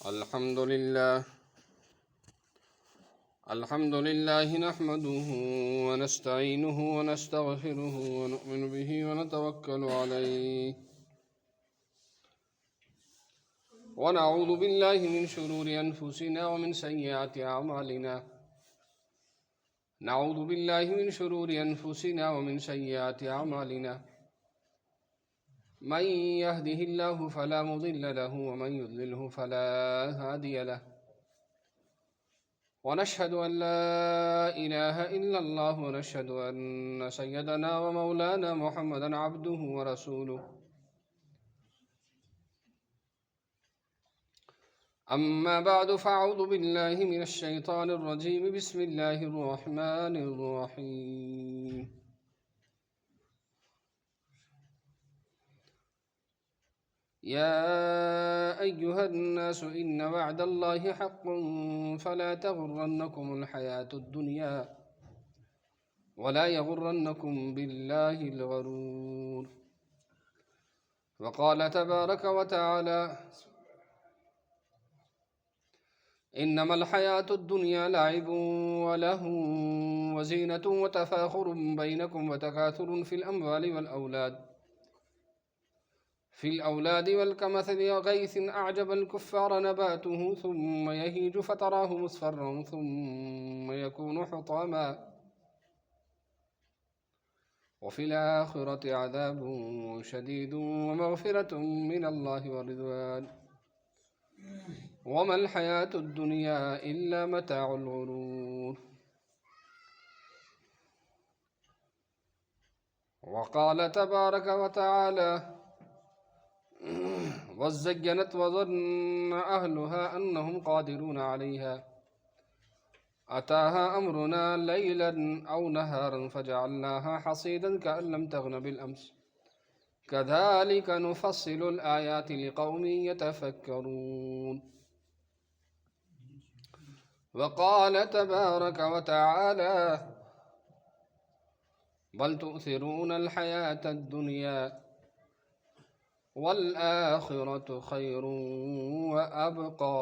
الحمد لله نحمده ونستعينه ونستغفره ونؤمن به ونتوكل عليه ونعوذ بالله من شرور أنفسنا ومن سيئات أعمالنا من يهده الله فلا مضل له ومن يضلله فلا هادي له ونشهد أن لا إله إلا الله ونشهد أن سيدنا ومولانا محمدا عبده ورسوله أما بعد فأعوذ بالله من الشيطان الرجيم بسم الله الرحمن الرحيم يا أيها الناس إن وعد الله حق فلا تغرنكم الحياة الدنيا ولا يغرنكم بالله الغرور وقال تبارك وتعالى إنما الحياة الدنيا لعب ولهو وزينة وتفاخر بينكم وتكاثر في الأولاد والكمثل غيث أعجب الكفار نباته ثم يهيج فتراه مصفرا ثم يكون حطاما وفي الآخرة عذاب شديد ومغفرة من الله ورضوان وما الحياة الدنيا إلا متاع الغرور وقال تبارك وتعالى وزينت وظن أهلها أنهم قادرون عليها أتاها أمرنا ليلا أو نهارا فجعلناها حصيدا كأن لم تغن بالأمس كذلك نفصل الآيات لقوم يتفكرون وقال تبارك وتعالى بل تؤثرون الحياة الدنيا والآخرة خير وأبقى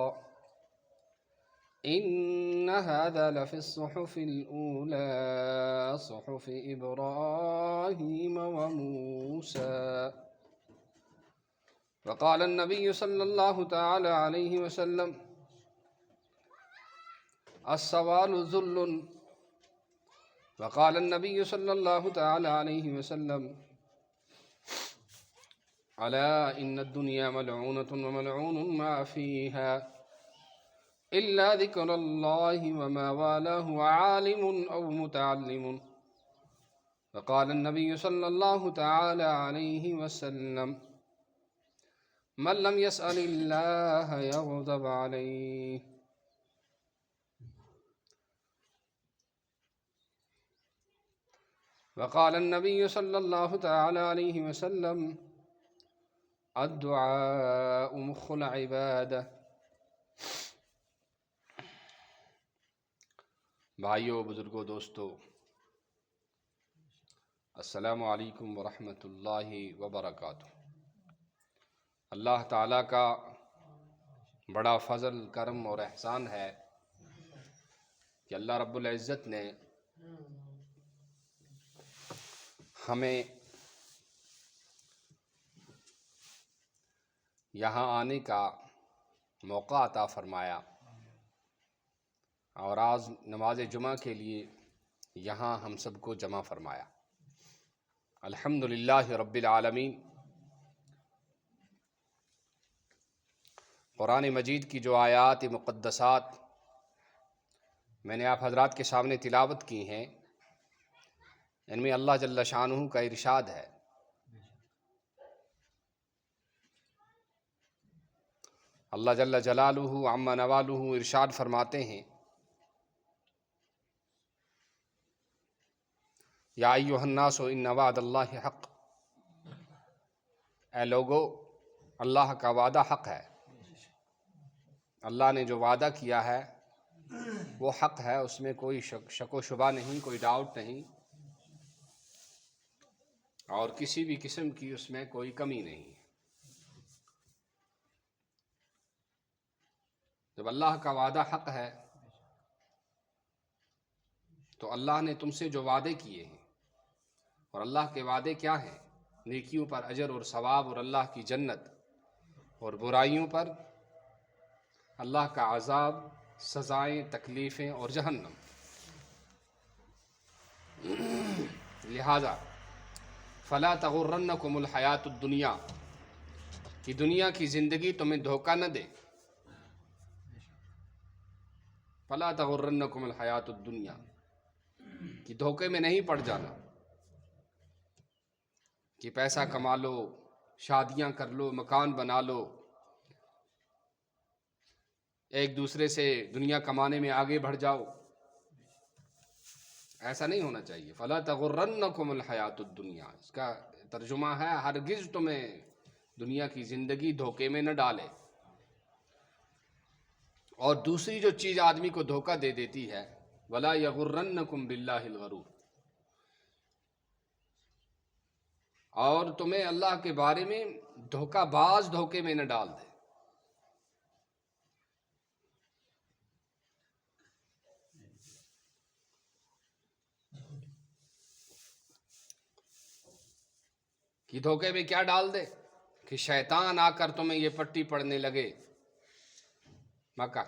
إن هذا لفي الصحف الأولى صحف إبراهيم وموسى وقال النبي صلى الله تعالى عليه وسلم السوال ذل وقال النبي صلى الله تعالى عليه وسلم ألا إن الدنيا ملعونة وملعون ما فيها إلا ذكر الله وما والاه عالم أو متعلم وقال النبي صلى الله تعالى عليه وسلم من لم يسأل الله يغضب عليه وقال النبي صلى الله تعالى عليه وسلم الدعاء مخ العبادة بھائیو بزرگو دوستو السلام علیکم ورحمۃ اللہ وبرکاتہ۔ اللہ تعالیٰ کا بڑا فضل کرم اور احسان ہے کہ اللہ رب العزت نے ہمیں یہاں آنے کا موقع عطا فرمایا اور آج نماز جمعہ کے لیے یہاں ہم سب کو جمع فرمایا۔ الحمدللہ رب العالمین۔ قرآن مجید کی جو آیات مقدسات میں نے آپ حضرات کے سامنے تلاوت کی ہیں، ان میں اللہ جل شانہ کا ارشاد ہے، اللہ جل جلالہ عما نوالہ ارشاد فرماتے ہیں، یا ایھا الناس ان وعد اللہ حق، اے لوگو اللہ کا وعدہ حق ہے۔ اللہ نے جو وعدہ کیا ہے وہ حق ہے، اس میں کوئی شک و شبہ نہیں، کوئی ڈاؤٹ نہیں، اور کسی بھی قسم کی اس میں کوئی کمی نہیں۔ جب اللہ کا وعدہ حق ہے تو اللہ نے تم سے جو وعدے کیے ہیں، اور اللہ کے وعدے کیا ہیں؟ نیکیوں پر اجر اور ثواب اور اللہ کی جنت، اور برائیوں پر اللہ کا عذاب، سزائیں، تکلیفیں اور جہنم۔ لہذا فلا تغرنکم الحیات الدنیا، کہ دنیا کی زندگی تمہیں دھوکہ نہ دے۔ فلا تغرنکم الحیات الدنیا، کہ دھوکے میں نہیں پڑ جانا کہ پیسہ کما لو، شادیاں کر لو، مکان بنا لو، ایک دوسرے سے دنیا کمانے میں آگے بڑھ جاؤ۔ ایسا نہیں ہونا چاہیے۔ فلا تغرنکم الحیات الدنیا، اس کا ترجمہ ہے ہرگز تمہیں دنیا کی زندگی دھوکے میں نہ ڈالے۔ اور دوسری جو چیز آدمی کو دھوکہ دے دیتی ہے، ولا یغرنکم باللہ الغرور، اور تمہیں اللہ کے بارے میں دھوکہ باز دھوکے میں نہ ڈال دے۔ کہ دھوکے میں کیا ڈال دے؟ کہ شیطان آ کر تمہیں یہ پٹی پڑھنے لگے، مکہ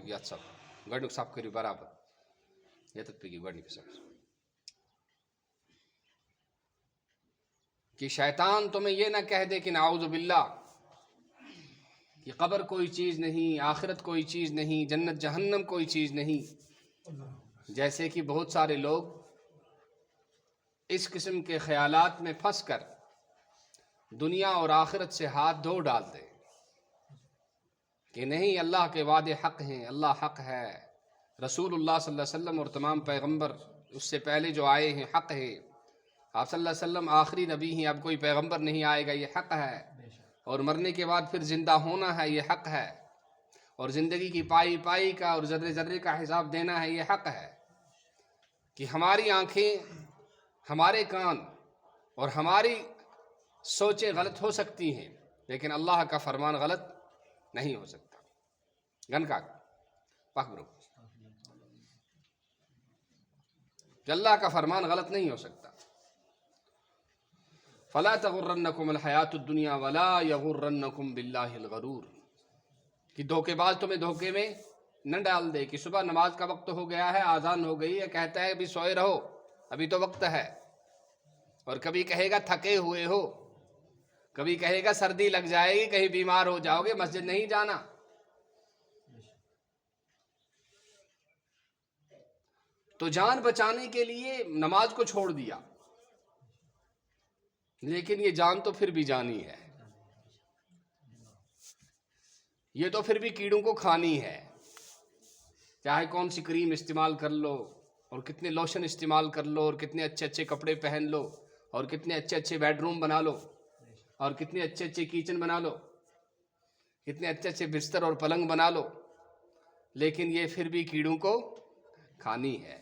یاد سب گڈنک سب کری برابر یہ تک پی گڈنک سب، کہ شیطان تمہیں یہ نہ کہہ دے کہ نعوذ باللہ کہ قبر کوئی چیز نہیں، آخرت کوئی چیز نہیں، جنت جہنم کوئی چیز نہیں۔ جیسے کہ بہت سارے لوگ اس قسم کے خیالات میں پھنس کر دنیا اور آخرت سے ہاتھ دھو ڈالتے کہ نہیں، اللہ کے وعدے حق ہیں، اللہ حق ہے، رسول اللہ صلی اللہ علیہ وسلم اور تمام پیغمبر اس سے پہلے جو آئے ہیں حق ہے، آپ صلی اللہ علیہ وسلم آخری نبی ہیں، اب کوئی پیغمبر نہیں آئے گا، یہ حق ہے، اور مرنے کے بعد پھر زندہ ہونا ہے، یہ حق ہے، اور زندگی کی پائی پائی کا اور ذرے ذرے کا حساب دینا ہے، یہ حق ہے۔ کہ ہماری آنکھیں، ہمارے کان اور ہماری سوچیں غلط ہو سکتی ہیں، لیکن اللہ کا فرمان غلط نہیں ہو سکتا۔ گن کا پخبرو کہ اللہ کا فرمان غلط نہیں ہو سکتا۔ فلا تغرنکم الحیات الدنیا ولا یغرنکم باللہ الغرور، کہ دھوکے باز تمہیں دھوکے میں نہ ڈال دے کہ صبح نماز کا وقت ہو گیا ہے، آذان ہو گئی ہے، کہتا ہے ابھی سوئے رہو، ابھی تو وقت ہے، اور کبھی کہے گا تھکے ہوئے ہو، کبھی کہے گا سردی لگ جائے گی، کہیں بیمار ہو جاؤ گے، مسجد نہیں جانا۔ تو جان بچانے کے لیے نماز کو چھوڑ دیا، لیکن یہ جان تو پھر بھی جانی ہے، یہ تو پھر بھی کیڑوں کو کھانی ہے، چاہے کون سی کریم استعمال کر لو، اور کتنے لوشن استعمال کر لو، اور کتنے اچھے اچھے کپڑے پہن لو، اور کتنے اچھے اچھے بیڈ روم بنا لو، اور کتنے اچھے اچھے کچن بنا لو، کتنے اچھے اچھے بستر اور پلنگ بنا لو، لیکن یہ پھر بھی کیڑوں کو کھانی ہے۔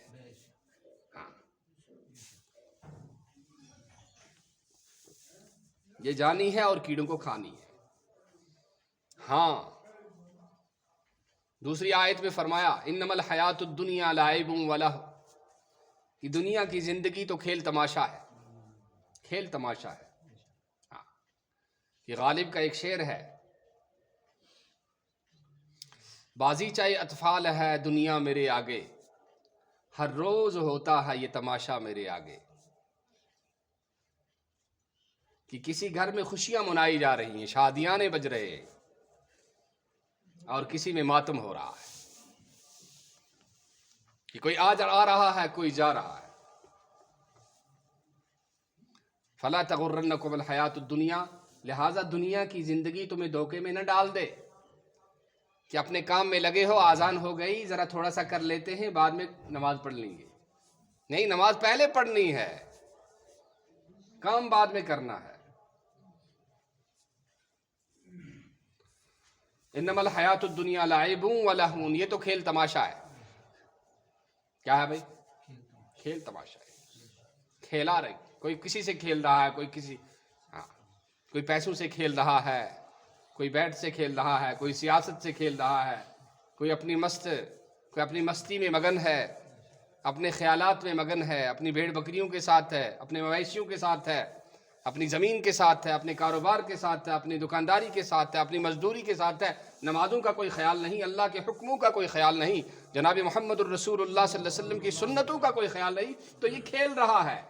یہ جانی ہے اور کیڑوں کو کھانی ہے۔ ہاں، دوسری آیت میں فرمایا انما الحیات الدنیا لعب ولہو، کہ دنیا کی زندگی تو کھیل تماشا ہے، کھیل تماشا ہے۔ ہاں، کہ غالب کا ایک شعر ہے، بازی چاہے اطفال ہے دنیا میرے آگے، ہر روز ہوتا ہے یہ تماشا میرے آگے۔ کہ کسی گھر میں خوشیاں منائی جا رہی ہیں، شادیاں بج رہے ہیں، اور کسی میں ماتم ہو رہا ہے، کہ کوئی آ رہا ہے، کوئی جا رہا ہے۔ فلا تغرنکم الحیات الدنیا، لہٰذا دنیا کی زندگی تمہیں دھوکے میں نہ ڈال دے کہ اپنے کام میں لگے ہو، آذان ہو گئی، ذرا تھوڑا سا کر لیتے ہیں، بعد میں نماز پڑھ لیں گے۔ نہیں، نماز پہلے پڑھنی ہے، کام بعد میں کرنا ہے۔ انما الحیات الدنیا لعب ولہو، یہ تو کھیل تماشا ہے۔ کیا ہے بھائی؟ کھیل تماشا ہے، کھیلا رہے، کوئی کسی سے کھیل رہا ہے، کوئی کسی، کوئی پیسوں سے کھیل رہا ہے، کوئی بیٹ سے کھیل رہا ہے، کوئی سیاست سے کھیل رہا ہے، کوئی اپنی مستی میں مگن ہے، اپنے خیالات میں مگن ہے، اپنی بھیڑ بکریوں کے ساتھ ہے، اپنے مویشیوں کے ساتھ ہے، اپنی زمین کے ساتھ ہے، اپنے کاروبار کے ساتھ ہے، اپنی دکانداری کے ساتھ ہے، اپنی مزدوری کے ساتھ ہے، نمازوں کا کوئی خیال نہیں، اللہ کے حکموں کا کوئی خیال نہیں، جناب محمد الرسول اللہ صلی اللہ علیہ وسلم کی سنتوں کا کوئی خیال نہیں، تو یہ کھیل رہا ہے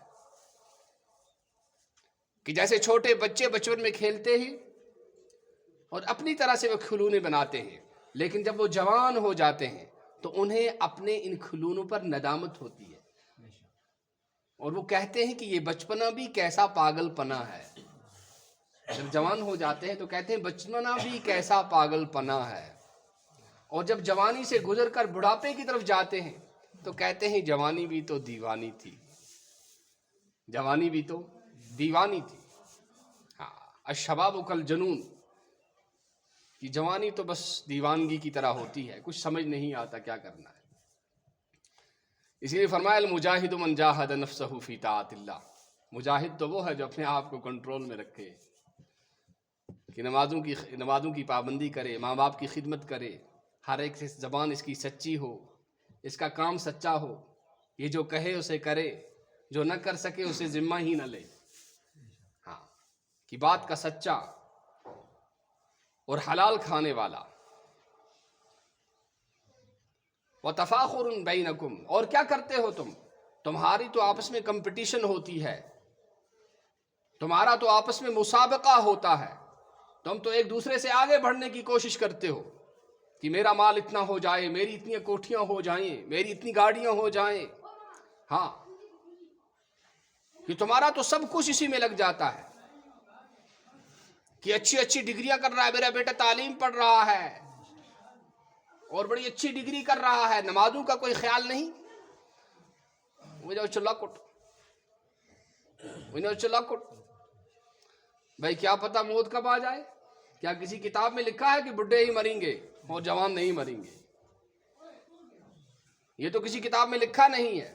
کہ جیسے چھوٹے بچے بچپن میں کھیلتے ہیں اور اپنی طرح سے وہ کھلونے بناتے ہیں، لیکن جب وہ جوان ہو جاتے ہیں تو انہیں اپنے ان کھلونوں پر ندامت ہوتی ہے، اور وہ کہتے ہیں کہ یہ بچپنا بھی کیسا پاگل پنا ہے۔ جب جوان ہو جاتے ہیں تو کہتے ہیں بچپنا بھی کیسا پاگل پنا ہے، اور جب جوانی سے گزر کر بڑھاپے کی طرف جاتے ہیں تو کہتے ہیں جوانی بھی تو دیوانی تھی، جوانی بھی تو دیوانی تھی۔ ہاں، الشباب کالجنون، کہ جوانی تو بس دیوانگی کی طرح ہوتی ہے، کچھ سمجھ نہیں آتا کیا کرنا ہے۔ اسی لیے فرمایا المجاہد من جاہد نفسہ فی طاعت اللہ، مجاہد تو وہ ہے جو اپنے آپ کو کنٹرول میں رکھے، کہ نمازوں کی پابندی کرے، ماں باپ کی خدمت کرے، ہر ایک سے زبان اس کی سچی ہو، اس کا کام سچا ہو، یہ جو کہے اسے کرے، جو نہ کر سکے اسے ذمہ ہی نہ لے، ہاں، کہ بات کا سچا اور حلال کھانے والا۔ وَتَفَاخُرٌ بَيْنَكُمْ، اور کیا کرتے ہو تمہاری تو آپس میں کمپٹیشن ہوتی ہے، تمہارا تو آپس میں مسابقہ ہوتا ہے، تم تو ایک دوسرے سے آگے بڑھنے کی کوشش کرتے ہو کہ میرا مال اتنا ہو جائے، میری اتنی کوٹھیاں ہو جائیں، میری اتنی گاڑیاں ہو جائیں، ہاں، کہ تمہارا تو سب کچھ اسی میں لگ جاتا ہے، کہ اچھی اچھی ڈگریاں کر رہا ہے میرا بیٹا، تعلیم پڑھ رہا ہے اور بڑی اچھی ڈگری کر رہا ہے، نمازوں کا کوئی خیال نہیں، بھائی کیا پتا موت کب آ جائے؟ کیا کسی کتاب میں لکھا ہے کہ بڈھے ہی مریں گے اور جوان نہیں مریں گے؟ یہ تو کسی کتاب میں لکھا نہیں ہے،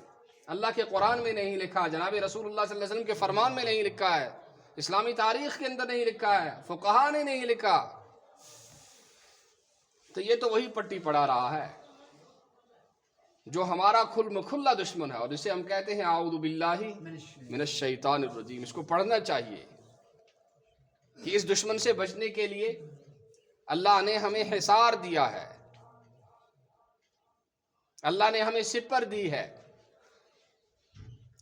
اللہ کے قرآن میں نہیں لکھا، جناب رسول اللہ صلی اللہ علیہ وسلم کے فرمان میں نہیں لکھا ہے، اسلامی تاریخ کے اندر نہیں لکھا ہے، فقہا نے نہیں لکھا، تو یہ تو وہی پٹی پڑھا رہا ہے جو ہمارا کھلا دشمن ہے، اور اسے ہم کہتے ہیں اعوذ باللہ من الشیطان الرجیم۔ اس کو پڑھنا چاہیے کہ اس دشمن سے بچنے کے لیے اللہ نے ہمیں حصار دیا ہے، اللہ نے ہمیں سپر دی ہے،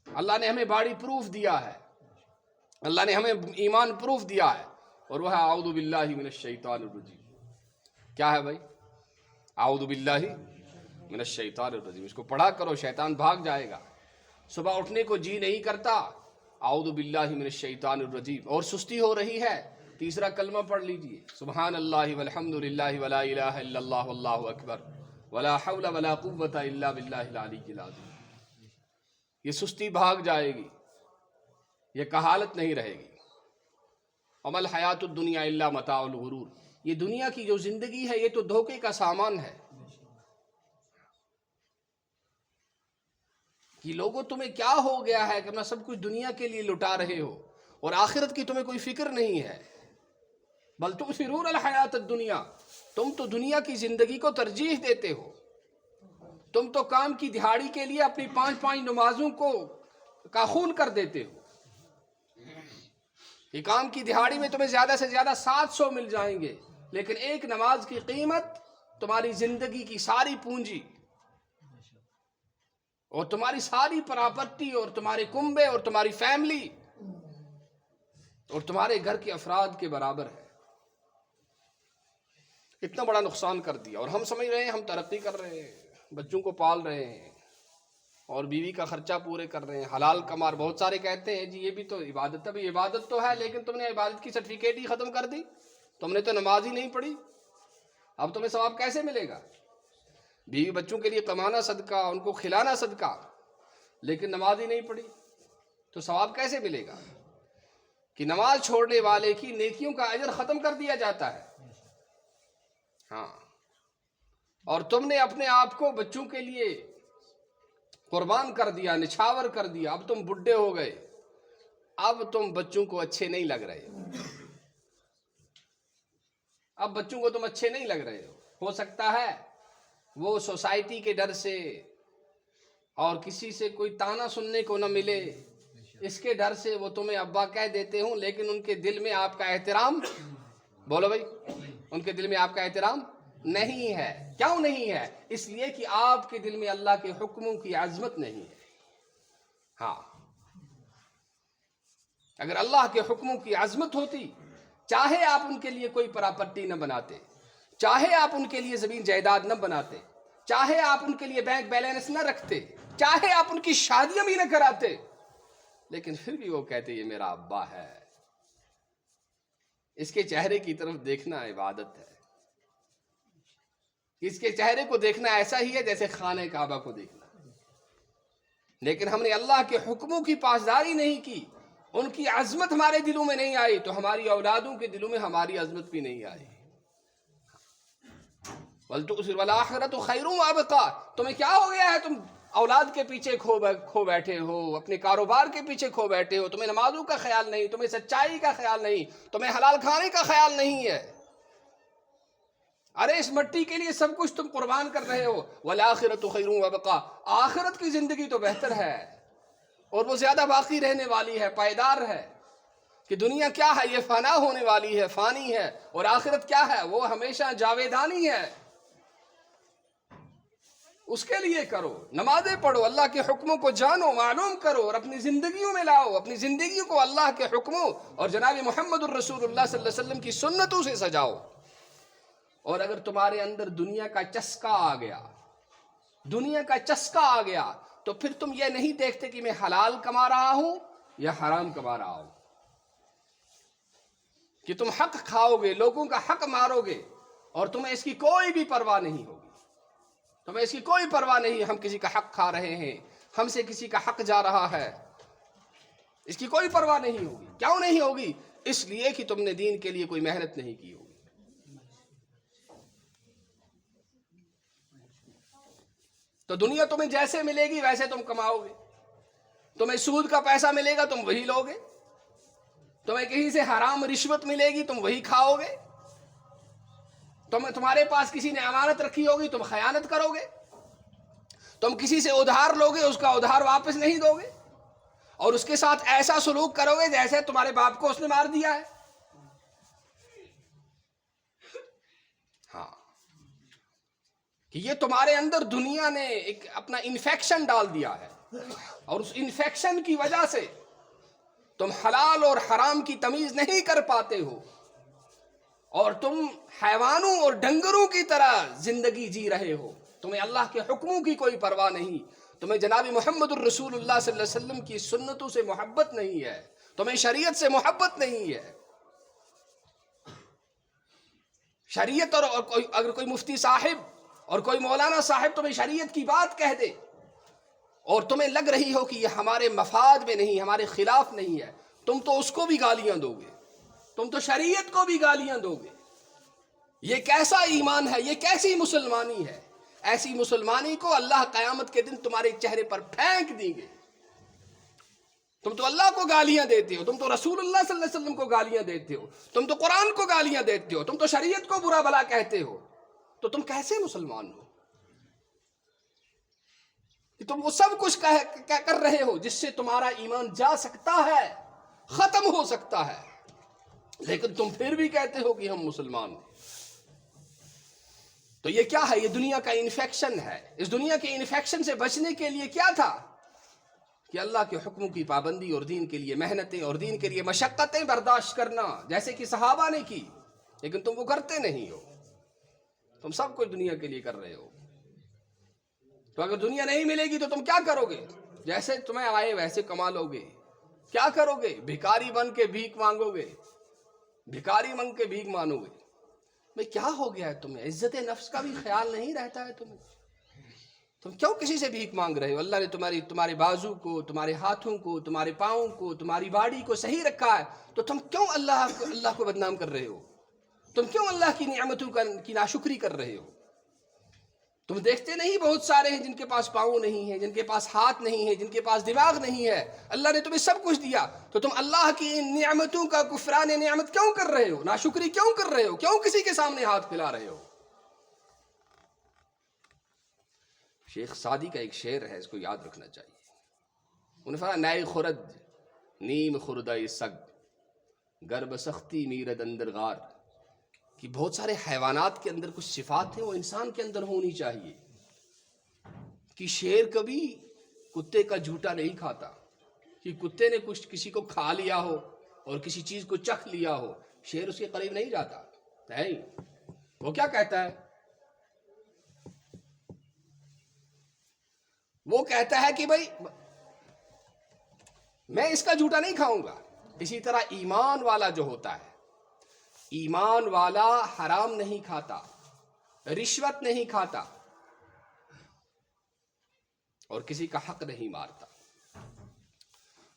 اللہ نے ہمیں باڈی پروف دیا ہے، اللہ نے ہمیں ایمان پروف دیا ہے، اور وہ ہے اعوذ باللہ من الشیطان الرجیم۔ کیا ہے بھائی؟ اعوذ باللہ من الشیطان الرجیم۔ اس کو پڑھا کرو، شیطان بھاگ جائے گا۔ صبح اٹھنے کو جی نہیں کرتا، اعوذ باللہ من الشیطان الرجیم، اور سستی ہو رہی ہے، تیسرا کلمہ پڑھ لیجئے، سبحان اللہ والحمد للہ ولا الہ الا اللہ واللہ اکبر ولا حول ولا قوة الا باللہ العلی العظیم۔ یہ سستی بھاگ جائے گی، یہ کہالت نہیں رہے گی۔ وما الحیات الدنیا الا متاع الغرور، یہ دنیا کی جو زندگی ہے یہ تو دھوکے کا سامان ہے، کہ لوگوں تمہیں کیا ہو گیا ہے کہ اپنا سب کچھ دنیا کے لیے لٹا رہے ہو اور آخرت کی تمہیں کوئی فکر نہیں ہے۔ بل تؤثرون الحیات الدنیا، تم تو دنیا کی زندگی کو ترجیح دیتے ہو، تم تو کام کی دہاڑی کے لیے اپنی 5 نمازوں کا خون کر دیتے ہو، کہ کام کی دہاڑی میں تمہیں زیادہ سے زیادہ 700 مل جائیں گے، لیکن ایک نماز کی قیمت تمہاری زندگی کی ساری پونجی اور تمہاری ساری پراپرٹی اور تمہارے کنبے اور تمہاری فیملی اور تمہارے گھر کے افراد کے برابر ہے۔ اتنا بڑا نقصان کر دیا، اور ہم سمجھ رہے ہیں ہم ترقی کر رہے ہیں، بچوں کو پال رہے ہیں اور بیوی کا خرچہ پورے کر رہے ہیں، حلال کمار۔ بہت سارے کہتے ہیں جی یہ بھی تو عبادت ہے، بھی عبادت تو ہے، لیکن تم نے عبادت کی سرٹیفکیٹ ہی ختم کر دی، تم نے تو نماز ہی نہیں پڑھی، اب تمہیں ثواب کیسے ملے گا؟ بیوی بچوں کے لیے کمانا صدقہ، ان کو کھلانا صدقہ، لیکن نماز ہی نہیں پڑھی تو ثواب کیسے ملے گا؟ کہ نماز چھوڑنے والے کی نیکیوں کا اجر ختم کر دیا جاتا ہے۔ ہاں، اور تم نے اپنے آپ کو بچوں کے لیے قربان کر دیا، نچھاور کر دیا، اب تم بڈھے ہو گئے، اب تم بچوں کو اچھے نہیں لگ رہے، اب بچوں کو تم اچھے نہیں لگ رہے ہو سکتا ہے وہ سوسائٹی کے ڈر سے اور کسی سے کوئی تانا سننے کو نہ ملے، اس کے ڈر سے وہ تمہیں ابا کہہ دیتے ہوں، لیکن ان کے دل میں آپ کا احترام، بولو بھائی، ان کے دل میں آپ کا احترام نہیں ہے۔ کیوں نہیں ہے؟ اس لیے کہ آپ کے دل میں اللہ کے حکموں کی عظمت نہیں ہے۔ ہاں، اگر اللہ کے حکموں کی عظمت ہوتی، چاہے آپ ان کے لیے کوئی پراپرٹی نہ بناتے، چاہے آپ ان کے لیے زمین جائیداد نہ بناتے، چاہے آپ ان کے لیے بینک بیلنس نہ رکھتے، چاہے آپ ان کی شادیاں بھی نہ کراتے، لیکن پھر بھی وہ کہتے یہ میرا ابا ہے۔ اس کے چہرے کی طرف دیکھنا عبادت ہے، اس کے چہرے کو دیکھنا ایسا ہی ہے جیسے خانہ کعبہ کو دیکھنا۔ لیکن ہم نے اللہ کے حکموں کی پاسداری نہیں کی، ان کی عظمت ہمارے دلوں میں نہیں آئی، تو ہماری اولادوں کے دلوں میں ہماری عظمت بھی نہیں آئی۔ وَالْآخِرَةُ خَيْرٌ وَأَبْقَىٰ، تمہیں کیا ہو گیا ہے؟ تم اولاد کے پیچھے کھو بیٹھے ہو، اپنے کاروبار کے پیچھے کھو بیٹھے ہو، تمہیں نمازوں کا خیال نہیں، تمہیں سچائی کا خیال نہیں، تمہیں حلال کھانے کا خیال نہیں ہے۔ ارے اس مٹی کے لیے سب کچھ تم قربان کر رہے ہو۔ وَالْآخِرَةُ خَيْرٌ وَأَبْقَىٰ، آخرت کی زندگی تو بہتر ہے اور وہ زیادہ باقی رہنے والی ہے، پائیدار ہے۔ کہ دنیا کیا ہے؟ یہ فنا ہونے والی ہے، فانی ہے، اور آخرت کیا ہے؟ وہ ہمیشہ جاویدانی ہے۔ اس کے لیے کرو، نمازیں پڑھو، اللہ کے حکموں کو جانو، معلوم کرو اور اپنی زندگیوں میں لاؤ، اپنی زندگیوں کو اللہ کے حکموں اور جناب محمد الرسول اللہ صلی اللہ علیہ وسلم کی سنتوں سے سجاؤ۔ اور اگر تمہارے اندر دنیا کا چسکا آ گیا، دنیا کا چسکا آ گیا، تو پھر تم یہ نہیں دیکھتے کہ میں حلال کما رہا ہوں یا حرام کما رہا ہوں، کہ تم حق کھاؤ گے، لوگوں کا حق مارو گے، اور تمہیں اس کی کوئی بھی پرواہ نہیں ہوگی، تمہیں اس کی کوئی پرواہ نہیں، ہم کسی کا حق کھا رہے ہیں، ہم سے کسی کا حق جا رہا ہے، اس کی کوئی پرواہ نہیں ہوگی۔ کیوں نہیں ہوگی؟ اس لیے کہ تم نے دین کے لیے کوئی محنت نہیں کی ہوگی۔ تو دنیا تمہیں جیسے ملے گی ویسے تم کماؤ گے، تمہیں سود کا پیسہ ملے گا تم وہی لو گے، تمہیں کہیں سے حرام رشوت ملے گی تم وہی کھاؤ گے، تمہارے پاس کسی نے امانت رکھی ہوگی تم خیانت کرو گے، تم کسی سے ادھار لو گے اس کا ادھار واپس نہیں دو گے، اور اس کے ساتھ ایسا سلوک کرو گے جیسے تمہارے باپ کو اس نے مار دیا ہے۔ ہاں، کہ یہ تمہارے اندر دنیا نے ایک اپنا انفیکشن ڈال دیا ہے، اور اس انفیکشن کی وجہ سے تم حلال اور حرام کی تمیز نہیں کر پاتے ہو، اور تم حیوانوں اور ڈنگروں کی طرح زندگی جی رہے ہو۔ تمہیں اللہ کے حکموں کی کوئی پرواہ نہیں، تمہیں جناب محمد الرسول اللہ صلی اللہ علیہ وسلم کی سنتوں سے محبت نہیں ہے، تمہیں شریعت سے محبت نہیں ہے۔ شریعت اور اگر کوئی مفتی صاحب اور کوئی مولانا صاحب تمہیں شریعت کی بات کہہ دے اور تمہیں لگ رہی ہو کہ یہ ہمارے مفاد میں نہیں، ہمارے خلاف نہیں ہے، تم تو اس کو بھی گالیاں دو گے، تم تو شریعت کو بھی گالیاں دو گے۔ یہ کیسا ایمان ہے؟ یہ کیسی مسلمانی ہے؟ ایسی مسلمانی کو اللہ قیامت کے دن تمہارے چہرے پر پھینک دیں گے۔ تم تو اللہ کو گالیاں دیتے ہو، تم تو رسول اللہ صلی اللہ علیہ وسلم کو گالیاں دیتے ہو، تم تو قرآن کو گالیاں دیتے ہو، تم تو شریعت کو برا بھلا کہتے ہو، تو تم کیسے مسلمان ہو؟ کہ تم وہ سب کچھ کر رہے ہو جس سے تمہارا ایمان جا سکتا ہے، ختم ہو سکتا ہے، لیکن تم پھر بھی کہتے ہو کہ ہم مسلمان ہیں۔ تو یہ کیا ہے؟ یہ دنیا کا انفیکشن ہے۔ اس دنیا کے انفیکشن سے بچنے کے لیے کیا تھا؟ کہ اللہ کے حکموں کی پابندی اور دین کے لیے محنتیں اور دین کے لیے مشقتیں برداشت کرنا، جیسے کہ صحابہ نے کی، لیکن تم وہ کرتے نہیں ہو، تم سب کچھ دنیا کے لیے کر رہے ہو۔ تو اگر دنیا نہیں ملے گی تو تم کیا کرو گے؟ جیسے تمہیں آئے ویسے کما لو گے۔ کیا کرو گے؟ بھکاری بن کے بھیک مانگو گے، بھکاری بن کے بھیک مانگو گے۔ بھئی کیا ہو گیا ہے تمہیں؟ عزت نفس کا بھی خیال نہیں رہتا ہے تمہیں؟ تم کیوں کسی سے بھیک مانگ رہے ہو؟ اللہ نے تمہارے بازو کو، تمہارے ہاتھوں کو، تمہارے پاؤں کو، تمہاری باڈی کو صحیح رکھا ہے، تو تم کیوں اللہ کو بدنام کر رہے ہو؟ تم کیوں اللہ کی نعمتوں کی ناشکری کر رہے ہو؟ تم دیکھتے نہیں بہت سارے ہیں جن کے پاس پاؤں نہیں ہے، جن کے پاس ہاتھ نہیں ہے، جن کے پاس دماغ نہیں ہے، اللہ نے تمہیں سب کچھ دیا، تو تم اللہ کی ان نعمتوں کا کفران نعمت کیوں کر رہے ہو، ناشکری کیوں کر رہے ہو، کیوں کسی کے سامنے ہاتھ پھیلا رہے ہو؟ شیخ سعدی کا ایک شعر ہے، اس کو یاد رکھنا چاہیے۔ انہوں نے فرمایا نئے خرد نیم خردہ سگ گرب سختی میرد اندر غار، کہ بہت سارے حیوانات کے اندر کچھ صفات ہیں وہ انسان کے اندر ہونی چاہیے، کہ شیر کبھی کتے کا جھوٹا نہیں کھاتا، کہ کتے نے کچھ کسی کو کھا لیا ہو اور کسی چیز کو چکھ لیا ہو، شیر اس کے قریب نہیں جاتا، نہیں، وہ کیا کہتا ہے؟ وہ کہتا ہے کہ بھائی میں اس کا جھوٹا نہیں کھاؤں گا۔ اسی طرح ایمان والا جو ہوتا ہے، ایمان والا حرام نہیں کھاتا، رشوت نہیں کھاتا اور کسی کا حق نہیں مارتا۔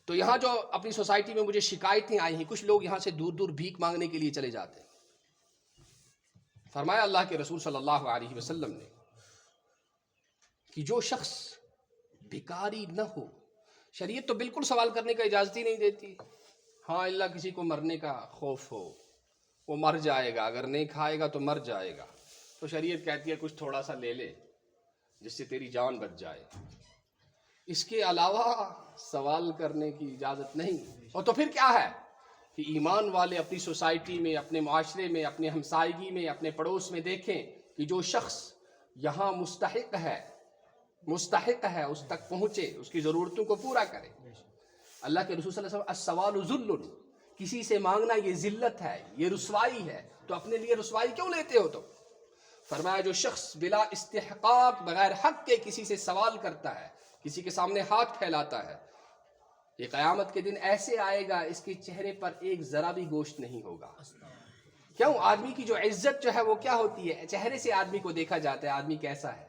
تو یہاں جو اپنی سوسائٹی میں مجھے شکایتیں آئی ہیں، کچھ لوگ یہاں سے دور دور بھیک مانگنے کے لیے چلے جاتے ہیں۔ فرمایا اللہ کے رسول صلی اللہ علیہ وسلم نے کہ جو شخص بھکاری نہ ہو، شریعت تو بالکل سوال کرنے کا اجازت ہی نہیں دیتی، ہاں اللہ کسی کو مرنے کا خوف ہو، وہ مر جائے گا، اگر نہیں کھائے گا تو مر جائے گا، تو شریعت کہتی ہے کچھ تھوڑا سا لے لے جس سے تیری جان بچ جائے، اس کے علاوہ سوال کرنے کی اجازت نہیں۔ اور تو پھر کیا ہے کہ ایمان والے اپنی سوسائٹی میں، اپنے معاشرے میں، اپنے ہمسائیگی میں، اپنے پڑوس میں دیکھیں کہ جو شخص یہاں مستحق ہے اس تک پہنچے، اس کی ضرورتوں کو پورا کرے۔ اللہ کے رسول صلی اللہ علیہ وسلم السوال ذل، کسی سے مانگنا یہ ذلت ہے، یہ رسوائی ہے، تو اپنے لیے رسوائی کیوں لیتے ہو تم؟ فرمایا جو شخص بلا استحقاق بغیر حق کے کسی سے سوال کرتا ہے، کسی کے سامنے ہاتھ پھیلاتا ہے، یہ قیامت کے دن ایسے آئے گا اس کے چہرے پر ایک ذرا بھی گوشت نہیں ہوگا۔ کیوں؟ آدمی کی جو عزت جو ہے وہ کیا ہوتی ہے؟ چہرے سے آدمی کو دیکھا جاتا ہے، آدمی کیسا ہے،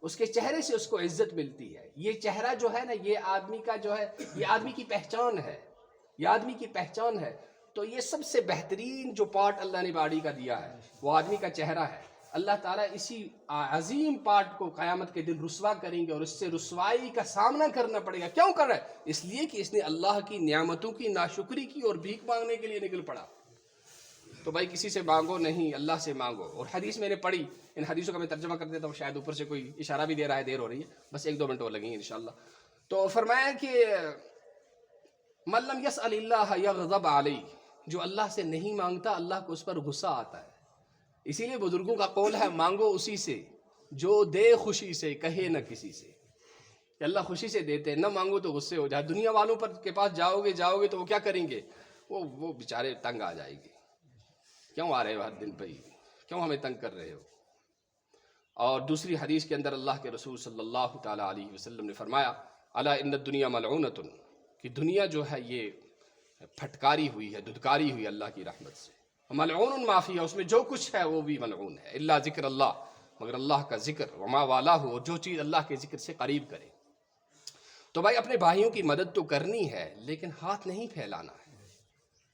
اس کے چہرے سے اس کو عزت ملتی ہے۔ یہ چہرہ جو ہے نا، یہ آدمی کا جو ہے، یہ آدمی کی پہچان ہے، یہ آدمی کی پہچان ہے۔ تو یہ سب سے بہترین جو پارٹ اللہ نے باڈی کا دیا ہے وہ آدمی کا چہرہ ہے۔ اللہ تعالیٰ اسی عظیم پارٹ کو قیامت کے دن رسوا کریں گے اور اس سے رسوائی کا سامنا کرنا پڑے گا۔ کیوں کر رہا ہے؟ اس لیے کہ اس نے اللہ کی نعمتوں کی ناشکری کی اور بھیک مانگنے کے لیے نکل پڑا۔ تو بھائی کسی سے مانگو نہیں، اللہ سے مانگو۔ اور حدیث میں نے پڑھی، ان حدیثوں کا میں ترجمہ کر دیتا ہوں، شاید اوپر سے کوئی اشارہ بھی دے رہا ہے، دیر ہو رہی ہے، بس 1-2 منٹ اور لگیں گے انشاءاللہ۔ تو فرمایا کہ من لم یسأل اللہ یغضب علیہ، جو اللہ سے نہیں مانگتا اللہ کو اس پر غصہ آتا ہے۔ اسی لیے بزرگوں کا قول ہے مانگو اسی سے جو دے خوشی سے، کہے نہ کسی سے، کہ اللہ خوشی سے دیتے ہیں، نہ مانگو تو غصے ہو جائے۔ دنیا والوں پر کے پاس جاؤ گے تو وہ کیا کریں گے؟ وہ بیچارے تنگ آ جائیں گے، کیوں آ رہے ہو ہر دن پہ، کیوں ہمیں تنگ کر رہے ہو؟ اور دوسری حدیث کے اندر اللہ کے رسول صلی اللہ تعالیٰ علیہ وسلم نے فرمایا الا ان الدنیا ملعونۃ، کہ دنیا جو ہے یہ پھٹکاری ہوئی ہے، دھتکاری ہوئی اللہ کی رحمت سے، ملعون ما فیہا، اس میں جو کچھ ہے وہ بھی ملعون ہے، الا ذکر اللہ، مگر اللہ کا ذکر، وما والہ، اور جو چیز اللہ کے ذکر سے قریب کرے۔ تو بھائی اپنے بھائیوں کی مدد تو کرنی ہے لیکن ہاتھ نہیں پھیلانا ہے۔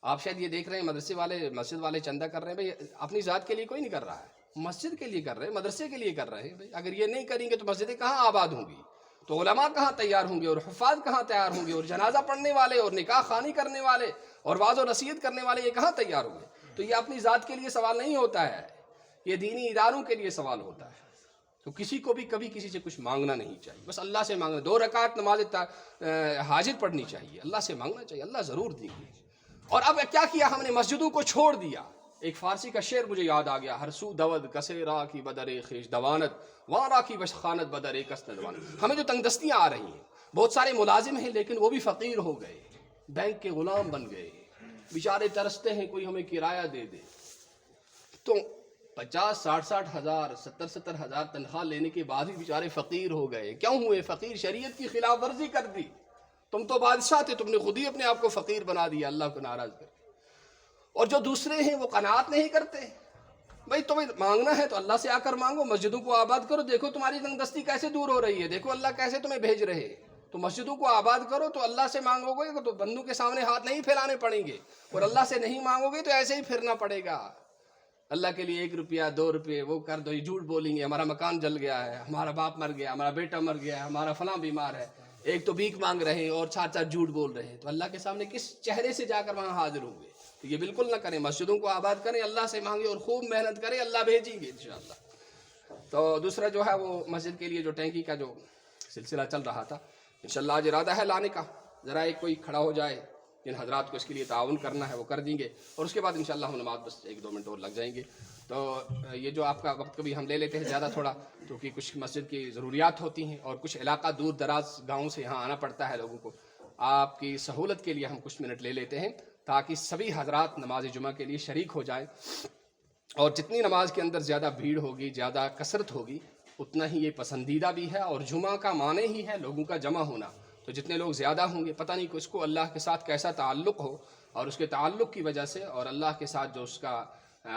آپ شاید یہ دیکھ رہے ہیں مدرسے والے، مسجد والے چندہ کر رہے ہیں، بھائی اپنی ذات کے لیے کوئی نہیں کر رہا ہے، مسجد کے لیے کر رہے ہیں، مدرسے کے لیے کر رہے ہیں۔ بھائی اگر یہ نہیں کریں گے تو مسجدیں کہاں آباد ہوں گی، تو علماء کہاں تیار ہوں گے، اور حفاظ کہاں تیار ہوں گے، اور جنازہ پڑھنے والے اور نکاح خوانی کرنے والے اور واعظ و نصیحت کرنے والے یہ کہاں تیار ہوں گے؟ تو یہ اپنی ذات کے لیے سوال نہیں ہوتا ہے، یہ دینی اداروں کے لیے سوال ہوتا ہے۔ تو کسی کو بھی کبھی کسی سے کچھ مانگنا نہیں چاہیے، بس اللہ سے مانگنا، 2 رکعت نماز حاجر پڑھنی چاہیے، اللہ سے مانگنا چاہیے، اللہ ضرور دیں گے۔ اور اب کیا کیا ہم نے؟ مسجدوں کو چھوڑ دیا۔ ایک فارسی کا شعر مجھے یاد آ گیا، ہر سو دود کسے را کی بدر خیش دوانت، وہاں را کی بشخانت بدر کس ندوانت۔ ہمیں جو تنگ دستیاں آ رہی ہیں، بہت سارے ملازم ہیں لیکن وہ بھی فقیر ہو گئے، بینک کے غلام بن گئے، بیچارے ترستے ہیں کوئی ہمیں کرایہ دے دے۔ تو 50-60 ہزار 70 ہزار تنخواہ لینے کے بعد بھی بیچارے فقیر ہو گئے۔ کیوں ہوئے فقیر؟ شریعت کی خلاف ورزی کر دی۔ تم تو بادشاہ تھے، تم نے خود ہی اپنے آپ کو فقیر بنا دیا اللہ کو ناراض کر کے۔ اور جو دوسرے ہیں وہ قناعت نہیں کرتے۔ بھائی تمہیں مانگنا ہے تو اللہ سے آ کر مانگو، مسجدوں کو آباد کرو، دیکھو تمہاری تنگ دستی کیسے دور ہو رہی ہے، دیکھو اللہ کیسے تمہیں بھیج رہے ہیں۔ تو مسجدوں کو آباد کرو تو اللہ سے مانگو گے تو بندوں کے سامنے ہاتھ نہیں پھیلانے پڑیں گے، اور اللہ سے نہیں مانگو گے تو ایسے ہی پھرنا پڑے گا۔ اللہ کے لیے 1 روپیہ 2 روپے وہ کر دو، یہ جھوٹ بولیں گے ہمارا مکان جل گیا ہے، ہمارا باپ مر گیا، ہمارا بیٹا مر گیا ہے، ہمارا فلاں بیمار ہے، ایک تو بھیک مانگ رہے ہیں اور ساتھ ساتھ جھوٹ بول رہے ہیں، تو اللہ کے سامنے کس چہرے سے جا کر وہاں حاضر ہوں گے؟ تو یہ بالکل نہ کریں، مسجدوں کو آباد کریں، اللہ سے مانگیں اور خوب محنت کریں، اللہ بھیجیں گے انشاءاللہ۔ تو دوسرا جو ہے وہ مسجد کے لیے جو ٹینکی کا جو سلسلہ چل رہا تھا، انشاءاللہ آج ارادہ ہے لانے کا، ذرا ایک کوئی کھڑا ہو جائے، جن حضرات کو اس کے لیے تعاون کرنا ہے وہ کر دیں گے، اور اس کے بعد انشاءاللہ ہم نماز بس 1-2 منٹ اور لگ جائیں گے۔ تو یہ جو آپ کا وقت کبھی ہم لے لیتے ہیں زیادہ تھوڑا، کیونکہ کچھ مسجد کی ضروریات ہوتی ہیں اور کچھ علاقہ دور دراز گاؤں سے یہاں آنا پڑتا ہے لوگوں کو، آپ کی سہولت کے لیے ہم کچھ منٹ لے لیتے ہیں تاکہ سبھی حضرات نماز جمعہ کے لیے شریک ہو جائیں، اور جتنی نماز کے اندر زیادہ بھیڑ ہوگی، زیادہ کثرت ہوگی، اتنا ہی یہ پسندیدہ بھی ہے، اور جمعہ کا معنی ہی ہے لوگوں کا جمع ہونا، تو جتنے لوگ زیادہ ہوں گے، پتہ نہیں کہ اس کو اللہ کے ساتھ کیسا تعلق ہو، اور اس کے تعلق کی وجہ سے اور اللہ کے ساتھ جو اس کا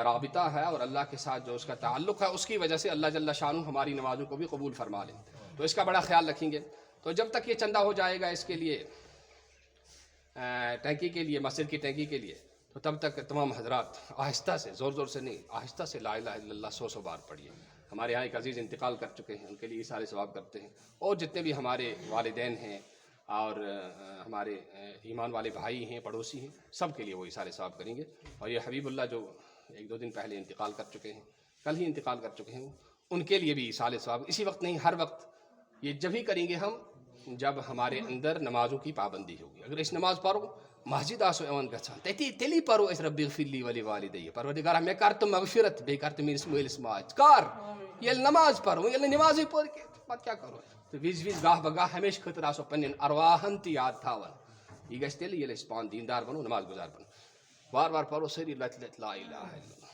رابطہ ہے اور اللہ کے ساتھ جو اس کا تعلق ہے، اس کی وجہ سے اللہ جل شانہ ہماری نمازوں کو بھی قبول فرما لیں، تو اس کا بڑا خیال رکھیں گے۔ تو جب تک یہ چندہ ہو جائے گا اس کے لیے، ٹینکی کے لیے، مسجد کی ٹینکی کے لیے، تو تب تک تمام حضرات آہستہ سے، زور زور سے نہیں، آہستہ سے لا الہ الا اللہ 100 بار پڑھیے۔ ہمارے یہاں ایک عزیز انتقال کر چکے ہیں، ان کے لیے سارے ثواب کرتے ہیں، اور جتنے بھی ہمارے والدین ہیں اور ہمارے ایمان والے بھائی ہیں، پڑوسی ہیں، سب کے لیے وہی سارے ثواب کریں گے۔ اور یہ حبیب اللہ جو 1-2 دن پہلے انتقال کر چکے ہیں، کل ہی انتقال کر چکے ہیں، ان کے لیے بھی سارے ثواب، اسی وقت نہیں، ہر وقت یہ جب ہی کریں گے ہم جب ہمارے اندر نمازوں کی پابندی ہوگی۔ اگر اس نماز پڑھو مسجد آسو ایوان گژھان تیلی پرو اس رب اغفر لی ولی والدی، پروردگار مے کر تو مغفرت، بے کر تو میرس مٲلِس ماجہِ کر، ییٚلہِ نماز پرو، ییٚلہِ نمازے پٔر پتہٕ کیٛاہ کرو؟ تو وز گاہ بگاہ ہمیشہ خٲطرٕ آسو پننٮ۪ن ارواحن تہِ یاد تھاوان، یہ گژھِ تیٚلہِ ییٚلہِ أسۍ پانہٕ دیندار بنو، نماز گزار بنو۔ بار بار پرو سٲری لتہِ لتہِ لا الہ الا اللہ۔